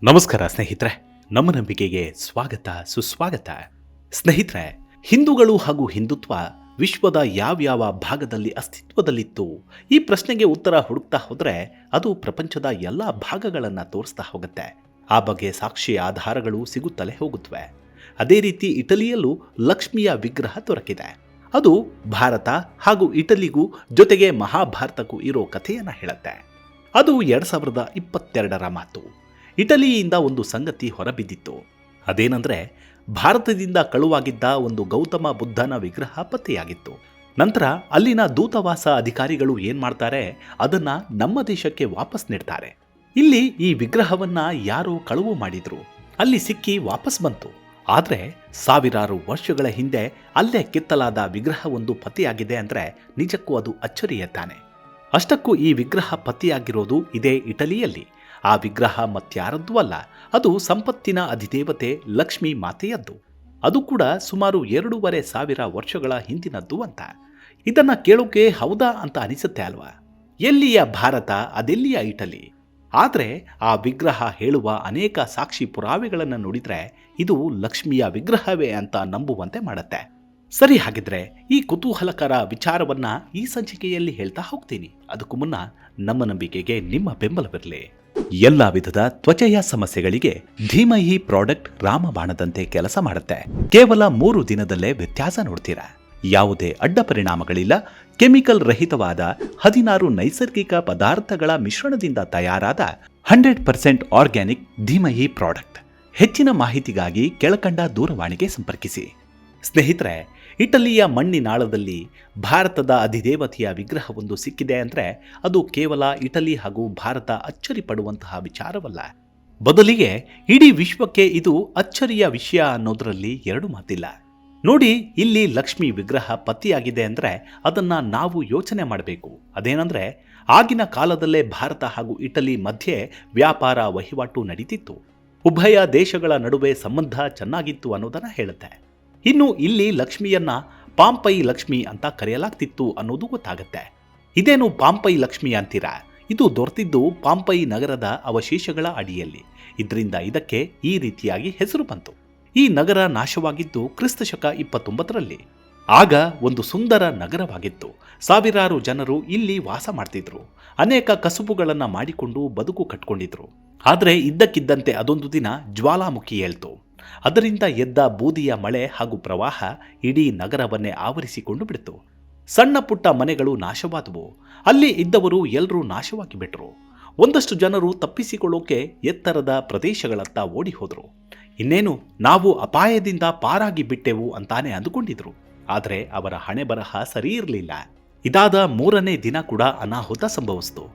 ನಮಸ್ಕಾರ ಸ್ನೇಹಿತರೆ, ನಮ್ಮ ನಂಬಿಕೆಗೆ ಸ್ವಾಗತ ಸುಸ್ವಾಗತ. ಸ್ನೇಹಿತರೆ, ಹಿಂದೂಗಳು ಹಾಗೂ ಹಿಂದುತ್ವ ವಿಶ್ವದ ಯಾವ್ಯಾವ ಭಾಗದಲ್ಲಿ ಅಸ್ತಿತ್ವದಲ್ಲಿತ್ತು? ಈ ಪ್ರಶ್ನೆಗೆ ಉತ್ತರ ಹುಡುಕ್ತಾ ಹೋದರೆ ಅದು ಪ್ರಪಂಚದ ಎಲ್ಲ ಭಾಗಗಳನ್ನು ತೋರಿಸ್ತಾ ಹೋಗುತ್ತೆ. ಆ ಬಗ್ಗೆ ಸಾಕ್ಷಿ ಆಧಾರಗಳು ಸಿಗುತ್ತಲೇ ಹೋಗುತ್ತವೆ. ಅದೇ ರೀತಿ ಇಟಲಿಯಲ್ಲೂ ಲಕ್ಷ್ಮಿಯ ವಿಗ್ರಹ ದೊರಕಿದೆ. ಅದು ಭಾರತ ಹಾಗೂ ಇಟಲಿಗೂ ಜೊತೆಗೆ ಮಹಾಭಾರತಕ್ಕೂ ಇರೋ ಕಥೆಯನ್ನು ಹೇಳುತ್ತೆ. ಅದು 2022ರ ಮಾತು. ಇಟಲಿಯಿಂದ ಒಂದು ಸಂಗತಿ ಹೊರಬಿದ್ದಿತ್ತು. ಅದೇನೆಂದರೆ, ಭಾರತದಿಂದ ಕಳುವಾಗಿದ್ದ ಒಂದು ಗೌತಮ ಬುದ್ಧನ ವಿಗ್ರಹ ಪತ್ತೆಯಾಗಿತ್ತು. ನಂತರ ಅಲ್ಲಿನ ದೂತಾವಾಸ ಅಧಿಕಾರಿಗಳು ಏನ್ ಮಾಡ್ತಾರೆ, ಅದನ್ನ ನಮ್ಮ ದೇಶಕ್ಕೆ ವಾಪಸ್ ನೀಡ್ತಾರೆ. ಇಲ್ಲಿ ಈ ವಿಗ್ರಹವನ್ನ ಯಾರೋ ಕಳುವು ಮಾಡಿದ್ರು, ಅಲ್ಲಿ ಸಿಕ್ಕಿ ವಾಪಸ್ ಬಂತು. ಆದ್ರೆ ಸಾವಿರಾರು ವರ್ಷಗಳ ಹಿಂದೆ ಅಲ್ಲೇ ಕೆತ್ತಲಾದ ವಿಗ್ರಹವೊಂದು ಪತ್ತೆಯಾಗಿದೆ ಅಂದ್ರೆ ನಿಜಕ್ಕೂ ಅದು ಅಚ್ಚರಿಯೇ ತಾನೆ. ಅಷ್ಟಕ್ಕೂ ಈ ವಿಗ್ರಹ ಪತ್ತೆಯಾಗಿರೋದು ಇದೇ ಇಟಲಿಯಲ್ಲಿ. ಆ ವಿಗ್ರಹ ಮತ್ಯಾರದ್ದೂ ಅಲ್ಲ, ಅದು ಸಂಪತ್ತಿನ ಅಧಿದೇವತೆ ಲಕ್ಷ್ಮೀ ಮಾತೆಯದ್ದು. ಅದು ಕೂಡ ಸುಮಾರು 2,500 ವರ್ಷಗಳ ಹಿಂದಿನದ್ದು ಅಂತ. ಇದನ್ನ ಕೇಳೋಕೆ ಹೌದಾ ಅಂತ ಅನಿಸುತ್ತೆ ಅಲ್ವಾ? ಎಲ್ಲಿಯ ಭಾರತ, ಅದೆಲ್ಲಿಯ ಇಟಲಿ? ಆದರೆ ಆ ವಿಗ್ರಹ ಹೇಳುವ ಅನೇಕ ಸಾಕ್ಷಿ ಪುರಾವೆಗಳನ್ನು ನೋಡಿದ್ರೆ ಇದು ಲಕ್ಷ್ಮಿಯ ವಿಗ್ರಹವೇ ಅಂತ ನಂಬುವಂತೆ ಮಾಡುತ್ತೆ. ಸರಿ, ಹಾಗಿದ್ರೆ ಈ ಕುತೂಹಲಕರ ವಿಚಾರವನ್ನ ಈ ಸಂಚಿಕೆಯಲ್ಲಿ ಹೇಳ್ತಾ ಹೋಗ್ತೀನಿ. ಅದಕ್ಕೂ ಮುನ್ನ ನಮ್ಮ ನಂಬಿಕೆಗೆ ನಿಮ್ಮ ಬೆಂಬಲವಿರಲಿ. ಎಲ್ಲ ವಿಧದ ತ್ವಚೆಯ ಸಮಸ್ಯೆಗಳಿಗೆ ಧೀಮಹಿ ಪ್ರಾಡಕ್ಟ್ ರಾಮಬಾಣದಂತೆ ಕೆಲಸ ಮಾಡುತ್ತೆ. ಕೇವಲ 3 ದಿನದಲ್ಲೇ ವ್ಯತ್ಯಾಸ ನೋಡ್ತೀರಾ. ಯಾವುದೇ ಅಡ್ಡ ಪರಿಣಾಮಗಳಿಲ್ಲ. ಕೆಮಿಕಲ್ ರಹಿತವಾದ 16 ನೈಸರ್ಗಿಕ ಪದಾರ್ಥಗಳ ಮಿಶ್ರಣದಿಂದ ತಯಾರಾದ 100% ಆರ್ಗ್ಯಾನಿಕ್ ಧೀಮಹಿ ಪ್ರಾಡಕ್ಟ್. ಹೆಚ್ಚಿನ ಮಾಹಿತಿಗಾಗಿ ಕೆಳಕಂಡ ದೂರವಾಣಿಗೆ ಸಂಪರ್ಕಿಸಿ. ಸ್ನೇಹಿತರೆ, ಇಟಲಿಯ ಮಣ್ಣಿನಾಳದಲ್ಲಿ ಭಾರತದ ಅಧಿದೇವತೆಯ ವಿಗ್ರಹವೊಂದು ಸಿಕ್ಕಿದೆ ಅಂದರೆ ಅದು ಕೇವಲ ಇಟಲಿ ಹಾಗೂ ಭಾರತ ಅಚ್ಚರಿ ಪಡುವಂತಹ ವಿಚಾರವಲ್ಲ. ಬದಲಿಗೆ ಇಡೀ ವಿಶ್ವಕ್ಕೆ ಇದು ಅಚ್ಚರಿಯ ವಿಷಯ ಅನ್ನೋದರಲ್ಲಿ ಎರಡು ಮಾತಿಲ್ಲ. ನೋಡಿ, ಇಲ್ಲಿ ಲಕ್ಷ್ಮಿ ವಿಗ್ರಹ ಪತ್ತೆಯಾಗಿದೆ ಅಂದರೆ ಅದನ್ನ ನಾವು ಯೋಚನೆ ಮಾಡಬೇಕು. ಅದೇನೆಂದ್ರೆ, ಆಗಿನ ಕಾಲದಲ್ಲೇ ಭಾರತ ಹಾಗೂ ಇಟಲಿ ಮಧ್ಯೆ ವ್ಯಾಪಾರ ವಹಿವಾಟು ನಡೀತಿತ್ತು. ಉಭಯ ದೇಶಗಳ ನಡುವೆ ಸಂಬಂಧ ಚೆನ್ನಾಗಿತ್ತು ಅನ್ನೋದನ್ನ ಹೇಳುತ್ತೆ. ಇನ್ನು ಇಲ್ಲಿ ಲಕ್ಷ್ಮಿಯನ್ನ ಪಾಂಪೈ ಲಕ್ಷ್ಮಿ ಅಂತ ಕರೆಯಲಾಗ್ತಿತ್ತು ಅನ್ನೋದು ಗೊತ್ತಾಗುತ್ತೆ. ಇದೇನು ಪಾಂಪೈ ಲಕ್ಷ್ಮಿ ಅಂತೀರಾ? ಇದು ದೊರೆತಿದ್ದು ಪಾಂಪೈ ನಗರದ ಅವಶೇಷಗಳ ಅಡಿಯಲ್ಲಿ. ಇದರಿಂದ ಇದಕ್ಕೆ ಈ ರೀತಿಯಾಗಿ ಹೆಸರು ಬಂತು. ಈ ನಗರ ನಾಶವಾಗಿದ್ದು ಕ್ರಿಸ್ತಶಕ 29ರಲ್ಲಿ. ಆಗ ಒಂದು ಸುಂದರ ನಗರವಾಗಿತ್ತು. ಸಾವಿರಾರು ಜನರು ಇಲ್ಲಿ ವಾಸ ಮಾಡ್ತಿದ್ರು. ಅನೇಕ ಕಸುಬುಗಳನ್ನು ಮಾಡಿಕೊಂಡು ಬದುಕು ಕಟ್ಕೊಂಡಿದ್ರು. ಆದರೆ ಇದ್ದಕ್ಕಿದ್ದಂತೆ ಅದೊಂದು ದಿನ ಜ್ವಾಲಾಮುಖಿ ಏಳ್ತು. ಅದರಿಂದ ಎದ್ದ ಬೂದಿಯ ಮಳೆ ಹಾಗೂ ಪ್ರವಾಹ ಇಡೀ ನಗರವನ್ನೇ ಆವರಿಸಿಕೊಂಡು ಬಿಡ್ತು. ಸಣ್ಣ ಪುಟ್ಟ ಮನೆಗಳು ನಾಶವಾದವು. ಅಲ್ಲಿ ಇದ್ದವರು ಎಲ್ಲರೂ ನಾಶವಾಗಿ ಬಿಟ್ರು. ಒಂದಷ್ಟು ಜನರು ತಪ್ಪಿಸಿಕೊಳ್ಳೋಕೆ ಎತ್ತರದ ಪ್ರದೇಶಗಳತ್ತ ಓಡಿ ಹೋದ್ರು. ಇನ್ನೇನು ನಾವು ಅಪಾಯದಿಂದ ಪಾರಾಗಿ ಬಿಟ್ಟೆವು ಅಂತಾನೆ ಅಂದುಕೊಂಡಿದ್ರು. ಆದರೆ ಅವರ ಹಣೆ ಬರಹ ಸರಿ ಇರಲಿಲ್ಲ. ಇದಾದ 3ನೇ ದಿನ ಕೂಡ ಅನಾಹುತ ಸಂಭವಿಸಿತು.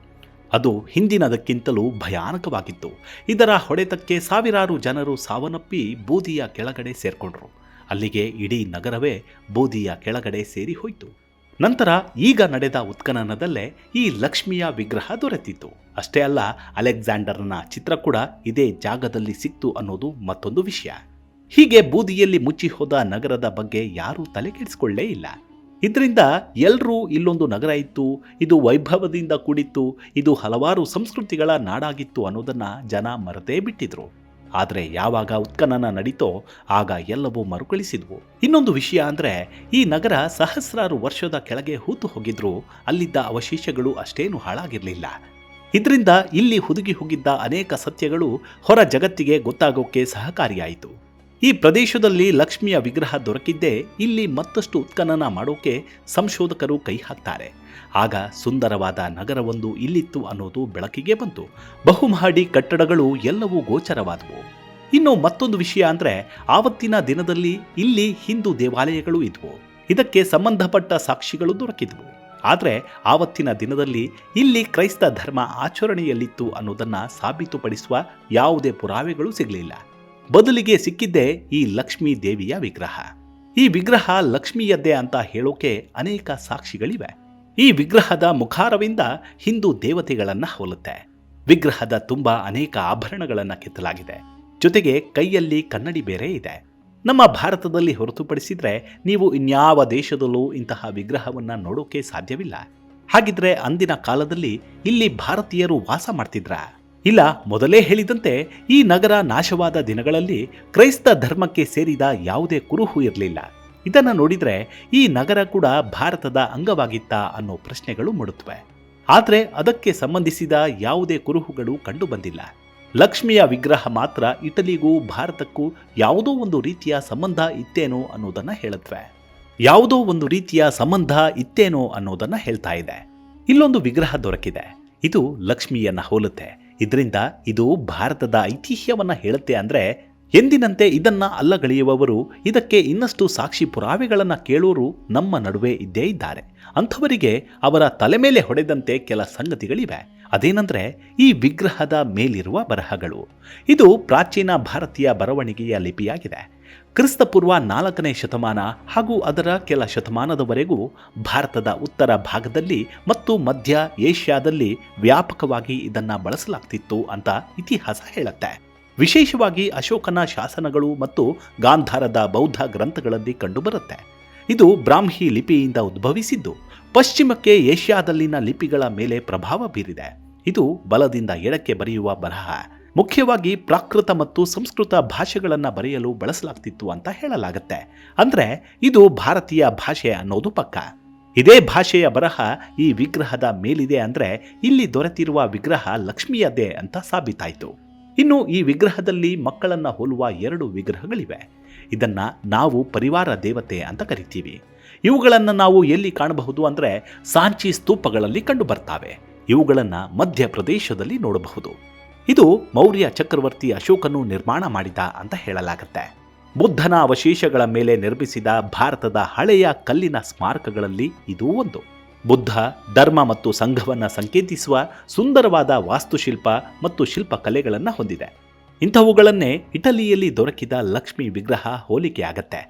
ಅದು ಹಿಂದಿನದಕ್ಕಿಂತಲೂ ಭಯಾನಕವಾಗಿತ್ತು. ಇದರ ಹೊಡೆತಕ್ಕೆ ಸಾವಿರಾರು ಜನರು ಸಾವನ್ನಪ್ಪಿ ಬೂದಿಯ ಕೆಳಗಡೆ ಸೇರ್ಕೊಂಡ್ರು. ಅಲ್ಲಿಗೆ ಇಡೀ ನಗರವೇ ಬೂದಿಯ ಕೆಳಗಡೆ ಸೇರಿ ಹೋಯಿತು. ನಂತರ ಈಗ ನಡೆದ ಉತ್ಖನನದಲ್ಲೇ ಈ ಲಕ್ಷ್ಮಿಯ ವಿಗ್ರಹ ದೊರೆತಿತ್ತು. ಅಷ್ಟೇ ಅಲ್ಲ, ಅಲೆಕ್ಸಾಂಡರ್ನ ಚಿತ್ರ ಕೂಡ ಇದೇ ಜಾಗದಲ್ಲಿ ಸಿಕ್ತು ಅನ್ನೋದು ಮತ್ತೊಂದು ವಿಷಯ. ಹೀಗೆ ಬೂದಿಯಲ್ಲಿ ಮುಚ್ಚಿ ಹೋದ ನಗರದ ಬಗ್ಗೆ ಯಾರೂ ತಲೆ ಕೆಡಿಸಿಕೊಳ್ಳೇ ಇಲ್ಲ. ಇದರಿಂದ ಎಲ್ಲರೂ ಇಲ್ಲೊಂದು ನಗರ ಇತ್ತು, ಇದು ವೈಭವದಿಂದ ಕೂಡಿತ್ತು, ಇದು ಹಲವಾರು ಸಂಸ್ಕೃತಿಗಳ ನಾಡಾಗಿತ್ತು ಅನ್ನೋದನ್ನ ಜನ ಮರೆತೇ ಬಿಟ್ಟಿದ್ರು. ಆದರೆ ಯಾವಾಗ ಉತ್ಖನನ ನಡೀತೋ ಆಗ ಎಲ್ಲವೂ ಮರುಕಳಿಸಿದ್ವು. ಇನ್ನೊಂದು ವಿಷಯ ಅಂದರೆ, ಈ ನಗರ ಸಹಸ್ರಾರು ವರ್ಷದ ಕೆಳಗೆ ಹೂತು ಹೋಗಿದ್ರು ಅಲ್ಲಿದ್ದ ಅವಶೇಷಗಳು ಅಷ್ಟೇನು ಹಾಳಾಗಿರಲಿಲ್ಲ. ಇದರಿಂದ ಇಲ್ಲಿ ಹುದುಗಿ ಹೋಗಿದ್ದ ಅನೇಕ ಸತ್ಯಗಳು ಹೊರ ಜಗತ್ತಿಗೆ ಗೊತ್ತಾಗೋಕೆ ಸಹಕಾರಿಯಾಯಿತು. ಈ ಪ್ರದೇಶದಲ್ಲಿ ಲಕ್ಷ್ಮಿಯ ವಿಗ್ರಹ ದೊರಕಿದ್ದೇ ಇಲ್ಲಿ ಮತ್ತಷ್ಟು ಉತ್ಖನನ ಮಾಡೋಕೆ ಸಂಶೋಧಕರು ಕೈ ಹಾಕ್ತಾರೆ. ಆಗ ಸುಂದರವಾದ ನಗರವೊಂದು ಇಲ್ಲಿತ್ತು ಅನ್ನೋದು ಬೆಳಕಿಗೆ ಬಂತು. ಬಹುಮಹಡಿ ಕಟ್ಟಡಗಳು ಎಲ್ಲವೂ ಗೋಚರವಾದವು. ಇನ್ನು ಮತ್ತೊಂದು ವಿಷಯ ಅಂದರೆ, ಆವತ್ತಿನ ದಿನದಲ್ಲಿ ಇಲ್ಲಿ ಹಿಂದೂ ದೇವಾಲಯಗಳು ಇದ್ವು. ಇದಕ್ಕೆ ಸಂಬಂಧಪಟ್ಟ ಸಾಕ್ಷಿಗಳು ದೊರಕಿದ್ವು. ಆದರೆ ಆವತ್ತಿನ ದಿನದಲ್ಲಿ ಇಲ್ಲಿ ಕ್ರೈಸ್ತ ಧರ್ಮ ಆಚರಣೆಯಲ್ಲಿತ್ತು ಅನ್ನೋದನ್ನ ಸಾಬೀತುಪಡಿಸುವ ಯಾವುದೇ ಪುರಾವೆಗಳು ಸಿಗಲಿಲ್ಲ. ಬದಲಿಗೆ ಸಿಕ್ಕಿದ್ದೇ ಈ ಲಕ್ಷ್ಮೀ ದೇವಿಯ ವಿಗ್ರಹ. ಈ ವಿಗ್ರಹ ಲಕ್ಷ್ಮಿಯದ್ದೇ ಅಂತ ಹೇಳೋಕೆ ಅನೇಕ ಸಾಕ್ಷಿಗಳಿವೆ. ಈ ವಿಗ್ರಹದ ಮುಖಾರವಿಂದ ಹಿಂದೂ ದೇವತೆಗಳನ್ನ ಹೋಲುತ್ತೆ. ವಿಗ್ರಹದ ತುಂಬ ಅನೇಕ ಆಭರಣಗಳನ್ನ ಕೆತ್ತಲಾಗಿದೆ. ಜೊತೆಗೆ ಕೈಯಲ್ಲಿ ಕನ್ನಡಿ ಬೇರೆ ಇದೆ. ನಮ್ಮ ಭಾರತದಲ್ಲಿ ಹೊರತುಪಡಿಸಿದ್ರೆ ನೀವು ಇನ್ಯಾವ ದೇಶದಲ್ಲೂ ಇಂತಹ ವಿಗ್ರಹವನ್ನ ನೋಡೋಕೆ ಸಾಧ್ಯವಿಲ್ಲ. ಹಾಗಿದ್ರೆ ಅಂದಿನ ಕಾಲದಲ್ಲಿ ಇಲ್ಲಿ ಭಾರತೀಯರು ವಾಸ ಮಾಡ್ತಿದ್ರಾ? ಇಲ್ಲ, ಮೊದಲೇ ಹೇಳಿದಂತೆ ಈ ನಗರ ನಾಶವಾದ ದಿನಗಳಲ್ಲಿ ಕ್ರೈಸ್ತ ಧರ್ಮಕ್ಕೆ ಸೇರಿದ ಯಾವುದೇ ಕುರುಹು ಇರಲಿಲ್ಲ. ಇದನ್ನು ನೋಡಿದ್ರೆ ಈ ನಗರ ಕೂಡ ಭಾರತದ ಅಂಗವಾಗಿತ್ತಾ ಅನ್ನೋ ಪ್ರಶ್ನೆಗಳು ಮೂಡುತ್ತವೆ. ಆದರೆ ಅದಕ್ಕೆ ಸಂಬಂಧಿಸಿದ ಯಾವುದೇ ಕುರುಹುಗಳು ಕಂಡುಬಂದಿಲ್ಲ. ಲಕ್ಷ್ಮಿಯ ವಿಗ್ರಹ ಮಾತ್ರ ಇಟಲಿಗೂ ಭಾರತಕ್ಕೂ ಯಾವುದೋ ಒಂದು ರೀತಿಯ ಸಂಬಂಧ ಇತ್ತೇನೋ ಅನ್ನೋದನ್ನ ಹೇಳುತ್ತವೆ. ಯಾವುದೋ ಒಂದು ರೀತಿಯ ಸಂಬಂಧ ಇತ್ತೇನೋ ಅನ್ನೋದನ್ನ ಹೇಳ್ತಾ ಇದೆ. ಇಲ್ಲೊಂದು ವಿಗ್ರಹ ದೊರಕಿದೆ. ಇದು ಲಕ್ಷ್ಮಿಯನ್ನ ಹೋಲುತ್ತೆ. ಇದರಿಂದ ಇದು ಭಾರತದ ಐತಿಹ್ಯವನ್ನ ಹೇಳುತ್ತೆ. ಅಂದ್ರೆ ಎಂದಿನಂತೆ ಇದನ್ನ ಅಲ್ಲಗಳೆಯುವವರು, ಇದಕ್ಕೆ ಇನ್ನಷ್ಟು ಸಾಕ್ಷಿ ಪುರಾವೆಗಳನ್ನ ಕೇಳೋರು ನಮ್ಮ ನಡುವೆ ಇದ್ದೇ ಇದ್ದಾರೆ. ಅಂಥವರಿಗೆ ಅವರ ತಲೆ ಮೇಲೆ ಹೊಡೆದಂತೆ ಕೆಲ ಸಂಗತಿಗಳಿವೆ. ಅದೇನೆಂದ್ರೆ ಈ ವಿಗ್ರಹದ ಮೇಲಿರುವ ಬರಹಗಳು. ಇದು ಪ್ರಾಚೀನ ಭಾರತೀಯ ಬರವಣಿಗೆಯ ಲಿಪಿಯಾಗಿದೆ. ಕ್ರಿಸ್ತಪೂರ್ವ 4ನೇ ಶತಮಾನ ಹಾಗೂ ಅದರ ಕೆಲ ಶತಮಾನದವರೆಗೂ ಭಾರತದ ಉತ್ತರ ಭಾಗದಲ್ಲಿ ಮತ್ತು ಮಧ್ಯ ಏಷ್ಯಾದಲ್ಲಿ ವ್ಯಾಪಕವಾಗಿ ಇದನ್ನ ಬಳಸಲಾಗ್ತಿತ್ತು ಅಂತ ಇತಿಹಾಸ ಹೇಳುತ್ತೆ. ವಿಶೇಷವಾಗಿ ಅಶೋಕನ ಶಾಸನಗಳು ಮತ್ತು ಗಾಂಧಾರದ ಬೌದ್ಧ ಗ್ರಂಥಗಳಲ್ಲಿ ಕಂಡುಬರುತ್ತೆ. ಇದು ಬ್ರಾಹ್ಮಿ ಲಿಪಿಯಿಂದ ಉದ್ಭವಿಸಿದ್ದು ಪಶ್ಚಿಮಕ್ಕೆ ಏಷ್ಯಾದಲ್ಲಿನ ಲಿಪಿಗಳ ಮೇಲೆ ಪ್ರಭಾವ ಬೀರಿದೆ. ಇದು ಬಲದಿಂದ ಎಡಕ್ಕೆ ಬರೆಯುವ ಬರಹ. ಮುಖ್ಯವಾಗಿ ಪ್ರಾಕೃತ ಮತ್ತು ಸಂಸ್ಕೃತ ಭಾಷೆಗಳನ್ನು ಬರೆಯಲು ಬಳಸಲಾಗ್ತಿತ್ತು ಅಂತ ಹೇಳಲಾಗುತ್ತೆ. ಅಂದ್ರೆ ಇದು ಭಾರತೀಯ ಭಾಷೆ ಅನ್ನೋದು ಪಕ್ಕ. ಇದೇ ಭಾಷೆಯ ಬರಹ ಈ ವಿಗ್ರಹದ ಮೇಲಿದೆ ಅಂದ್ರೆ ಇಲ್ಲಿ ದೊರೆತಿರುವ ವಿಗ್ರಹ ಲಕ್ಷ್ಮಿಯದ್ದೇ ಅಂತ ಸಾಬೀತಾಯಿತು. ಇನ್ನು ಈ ವಿಗ್ರಹದಲ್ಲಿ ಮಕ್ಕಳನ್ನ ಹೋಲುವ 2 ವಿಗ್ರಹಗಳಿವೆ. ಇದನ್ನ ನಾವು ಪರಿವಾರ ದೇವತೆ ಅಂತ ಕರಿತೀವಿ. ಇವುಗಳನ್ನು ನಾವು ಎಲ್ಲಿ ಕಾಣಬಹುದು ಅಂದ್ರೆ ಸಾಂಚಿ ಸ್ತೂಪಗಳಲ್ಲಿ ಕಂಡು ಬರ್ತಾವೆ. ಇವುಗಳನ್ನು ಮಧ್ಯಪ್ರದೇಶದಲ್ಲಿ ನೋಡಬಹುದು. ಇದು ಮೌರ್ಯ ಚಕ್ರವರ್ತಿ ಅಶೋಕನು ನಿರ್ಮಾಣ ಮಾಡಿದ ಅಂತ ಹೇಳಲಾಗುತ್ತೆ. ಬುದ್ಧನ ಅವಶೇಷಗಳ ಮೇಲೆ ನಿರ್ಮಿಸಿದ ಭಾರತದ ಹಳೆಯ ಕಲ್ಲಿನ ಸ್ಮಾರಕಗಳಲ್ಲಿ ಇದೂ ಒಂದು. ಬುದ್ಧ ಧರ್ಮ ಮತ್ತು ಸಂಘವನ್ನು ಸಂಕೇತಿಸುವ ಸುಂದರವಾದ ವಾಸ್ತುಶಿಲ್ಪ ಮತ್ತು ಶಿಲ್ಪಕಲೆಗಳನ್ನು ಹೊಂದಿದೆ. ಇಂಥವುಗಳನ್ನೇ ಇಟಲಿಯಲ್ಲಿ ದೊರಕಿದ ಲಕ್ಷ್ಮಿ ವಿಗ್ರಹ ಹೋಲಿಕೆಯಾಗತ್ತೆ.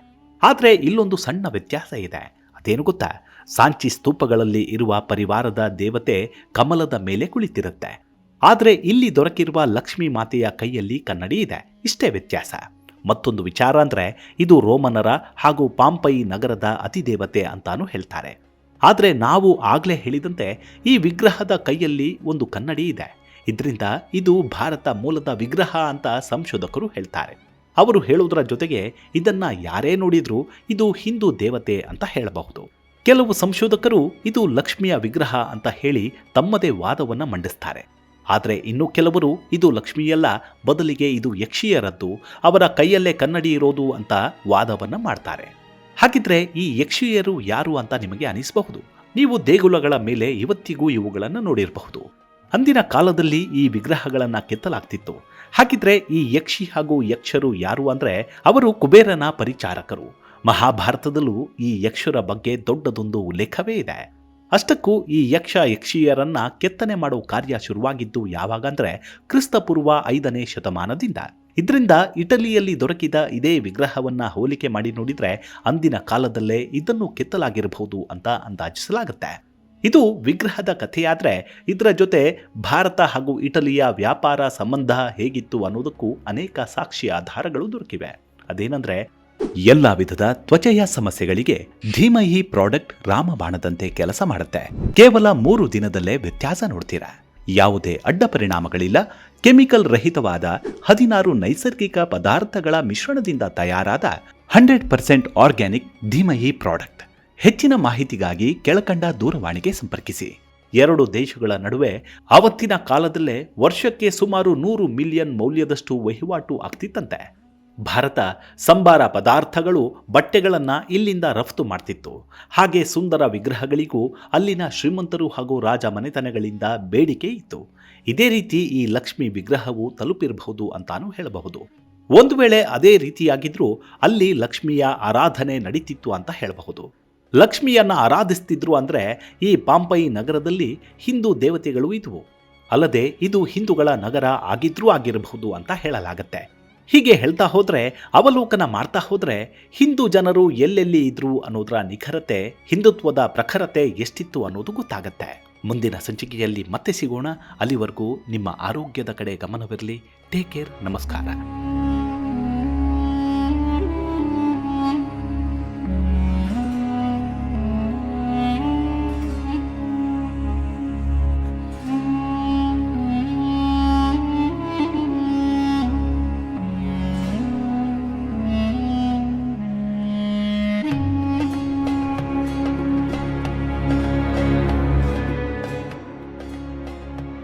ಆದರೆ ಇಲ್ಲೊಂದು ಸಣ್ಣ ವ್ಯತ್ಯಾಸ ಇದೆ. ಅದೇನು ಗೊತ್ತಾ? ಸಾಂಚಿ ಸ್ತೂಪಗಳಲ್ಲಿ ಇರುವ ಪರಿವಾರದ ದೇವತೆ ಕಮಲದ ಮೇಲೆ ಕುಳಿತಿರುತ್ತೆ. ಆದರೆ ಇಲ್ಲಿ ದೊರಕಿರುವ ಲಕ್ಷ್ಮೀ ಮಾತೆಯ ಕೈಯಲ್ಲಿ ಕನ್ನಡಿ ಇದೆ. ಇಷ್ಟೇ ವ್ಯತ್ಯಾಸ. ಮತ್ತೊಂದು ವಿಚಾರ ಅಂದ್ರೆ ಇದು ರೋಮನರ ಹಾಗೂ ಪಾಂಪೈ ನಗರದ ಅತಿದೇವತೆ ಅಂತಾನೂ ಹೇಳ್ತಾರೆ. ಆದರೆ ನಾವು ಆಗಲೇ ಹೇಳಿದಂತೆ ಈ ವಿಗ್ರಹದ ಕೈಯಲ್ಲಿ ಒಂದು ಕನ್ನಡಿ ಇದೆ. ಇದರಿಂದ ಇದು ಭಾರತ ಮೂಲದ ವಿಗ್ರಹ ಅಂತ ಸಂಶೋಧಕರು ಹೇಳ್ತಾರೆ. ಅವರು ಹೇಳುವುದರ ಜೊತೆಗೆ ಇದನ್ನ ಯಾರೇ ನೋಡಿದ್ರೂ ಇದು ಹಿಂದೂ ದೇವತೆ ಅಂತ ಹೇಳಬಹುದು. ಕೆಲವು ಸಂಶೋಧಕರು ಇದು ಲಕ್ಷ್ಮಿಯ ವಿಗ್ರಹ ಅಂತ ಹೇಳಿ ತಮ್ಮದೇ ವಾದವನ್ನು ಮಂಡಿಸ್ತಾರೆ. ಆದರೆ ಇನ್ನು ಕೆಲವರು ಇದು ಲಕ್ಷ್ಮಿಯಲ್ಲ, ಬದಲಿಗೆ ಇದು ಯಕ್ಷಿಯರದ್ದು, ಅವರ ಕೈಯಲ್ಲೇ ಕನ್ನಡಿ ಇರೋದು ಅಂತ ವಾದವನ್ನು ಮಾಡ್ತಾರೆ. ಹಾಗಿದ್ರೆ ಈ ಯಕ್ಷಿಯರು ಯಾರು ಅಂತ ನಿಮಗೆ ಅನಿಸಬಹುದು. ನೀವು ದೇಗುಲಗಳ ಮೇಲೆ ಇವತ್ತಿಗೂ ಇವುಗಳನ್ನು ನೋಡಿರಬಹುದು. ಅಂದಿನ ಕಾಲದಲ್ಲಿ ಈ ವಿಗ್ರಹಗಳನ್ನು ಕೆತ್ತಲಾಗ್ತಿತ್ತು. ಹಾಗಿದ್ರೆ ಈ ಯಕ್ಷಿ ಹಾಗೂ ಯಕ್ಷರು ಯಾರು ಅಂದ್ರೆ ಅವರು ಕುಬೇರನ ಪರಿಚಾರಕರು. ಮಹಾಭಾರತದಲ್ಲೂ ಈ ಯಕ್ಷರ ಬಗ್ಗೆ ದೊಡ್ಡದೊಂದು ಉಲ್ಲೇಖವೇ ಇದೆ. ಅಷ್ಟಕ್ಕೂ ಈ ಯಕ್ಷಿಯರನ್ನ ಕೆತ್ತನೆ ಮಾಡೋ ಕಾರ್ಯ ಶುರುವಾಗಿದ್ದು ಯಾವಾಗಂದ್ರೆ ಕ್ರಿಸ್ತಪೂರ್ವ 5ನೇ ಶತಮಾನದಿಂದ. ಇದರಿಂದ ಇಟಲಿಯಲ್ಲಿ ದೊರಕಿದ ಇದೇ ವಿಗ್ರಹವನ್ನ ಹೋಲಿಕೆ ಮಾಡಿ ನೋಡಿದ್ರೆ ಅಂದಿನ ಕಾಲದಲ್ಲೇ ಇದನ್ನು ಕೆತ್ತಲಾಗಿರಬಹುದು ಅಂತ ಅಂದಾಜಿಸಲಾಗುತ್ತೆ. ಇದು ವಿಗ್ರಹದ ಕಥೆಯಾದ್ರೆ ಇದರ ಜೊತೆ ಭಾರತ ಹಾಗೂ ಇಟಲಿಯ ವ್ಯಾಪಾರ ಸಂಬಂಧ ಹೇಗಿತ್ತು ಅನ್ನೋದಕ್ಕೂ ಅನೇಕ ಸಾಕ್ಷಿ ಆಧಾರಗಳು ದೊರಕಿವೆ. ಅದೇನಂದ್ರೆ ಎಲ್ಲ ವಿಧದ ತ್ವಚೆಯ ಸಮಸ್ಯೆಗಳಿಗೆ ಧೀಮಹಿ ಪ್ರಾಡಕ್ಟ್ ರಾಮಬಾಣದಂತೆ ಕೆಲಸ ಮಾಡುತ್ತೆ. ಕೇವಲ 3 ದಿನದಲ್ಲೇ ವ್ಯತ್ಯಾಸ ನೋಡ್ತೀರಾ. ಯಾವುದೇ ಅಡ್ಡ ಪರಿಣಾಮಗಳಿಲ್ಲ. ಕೆಮಿಕಲ್ ರಹಿತವಾದ 16 ನೈಸರ್ಗಿಕ ಪದಾರ್ಥಗಳ ಮಿಶ್ರಣದಿಂದ ತಯಾರಾದ 100% ಆರ್ಗ್ಯಾನಿಕ್ ಧೀಮಹಿ ಪ್ರಾಡಕ್ಟ್. ಹೆಚ್ಚಿನ ಮಾಹಿತಿಗಾಗಿ ಕೆಳಕಂಡ ದೂರವಾಣಿಗೆ ಸಂಪರ್ಕಿಸಿ. 2 ದೇಶಗಳ ನಡುವೆ ಆವತ್ತಿನ ಕಾಲದಲ್ಲೇ ವರ್ಷಕ್ಕೆ ಸುಮಾರು 100 ಮಿಲಿಯನ್ ಮೌಲ್ಯದಷ್ಟು ವಹಿವಾಟು ಆಗ್ತಿತ್ತಂತೆ. ಭಾರತ ಸಂಬಾರ ಪದಾರ್ಥಗಳು, ಬಟ್ಟೆಗಳನ್ನು ಇಲ್ಲಿಂದ ರಫ್ತು ಮಾಡ್ತಿತ್ತು. ಹಾಗೆ ಸುಂದರ ವಿಗ್ರಹಗಳಿಗೂ ಅಲ್ಲಿನ ಶ್ರೀಮಂತರು ಹಾಗೂ ರಾಜ ಮನೆತನಗಳಿಂದ ಬೇಡಿಕೆ ಇತ್ತು. ಇದೇ ರೀತಿ ಈ ಲಕ್ಷ್ಮಿ ವಿಗ್ರಹವು ತಲುಪಿರಬಹುದು ಅಂತಾನೂ ಹೇಳಬಹುದು. ಒಂದು ವೇಳೆ ಅದೇ ರೀತಿಯಾಗಿದ್ರೂ ಅಲ್ಲಿ ಲಕ್ಷ್ಮಿಯ ಆರಾಧನೆ ನಡೀತಿತ್ತು ಅಂತ ಹೇಳಬಹುದು. ಲಕ್ಷ್ಮಿಯನ್ನ ಆರಾಧಿಸ್ತಿದ್ರು ಅಂದ್ರೆ ಈ ಪಾಂಪೈ ನಗರದಲ್ಲಿ ಹಿಂದೂ ದೇವತೆಗಳು ಇದ್ವು. ಅಲ್ಲದೆ ಇದು ಹಿಂದೂಗಳ ನಗರ ಆಗಿದ್ರೂ ಆಗಿರಬಹುದು ಅಂತ ಹೇಳಲಾಗತ್ತೆ. ಹೀಗೆ ಹೇಳ್ತಾ ಹೋದ್ರೆ, ಅವಲೋಕನ ಮಾಡ್ತಾ ಹೋದ್ರೆ ಹಿಂದೂ ಜನರು ಎಲ್ಲೆಲ್ಲಿ ಇದ್ರು ಅನ್ನೋದರ ನಿಖರತೆ, ಹಿಂದುತ್ವದ ಪ್ರಖರತೆ ಎಷ್ಟಿತ್ತು ಅನ್ನೋದು ಗೊತ್ತಾಗತ್ತೆ. ಮುಂದಿನ ಸಂಚಿಕೆಯಲ್ಲಿ ಮತ್ತೆ ಸಿಗೋಣ. ಅಲ್ಲಿವರೆಗೂ ನಿಮ್ಮ ಆರೋಗ್ಯದ ಕಡೆ ಗಮನವಿರಲಿ. Take care. ನಮಸ್ಕಾರ.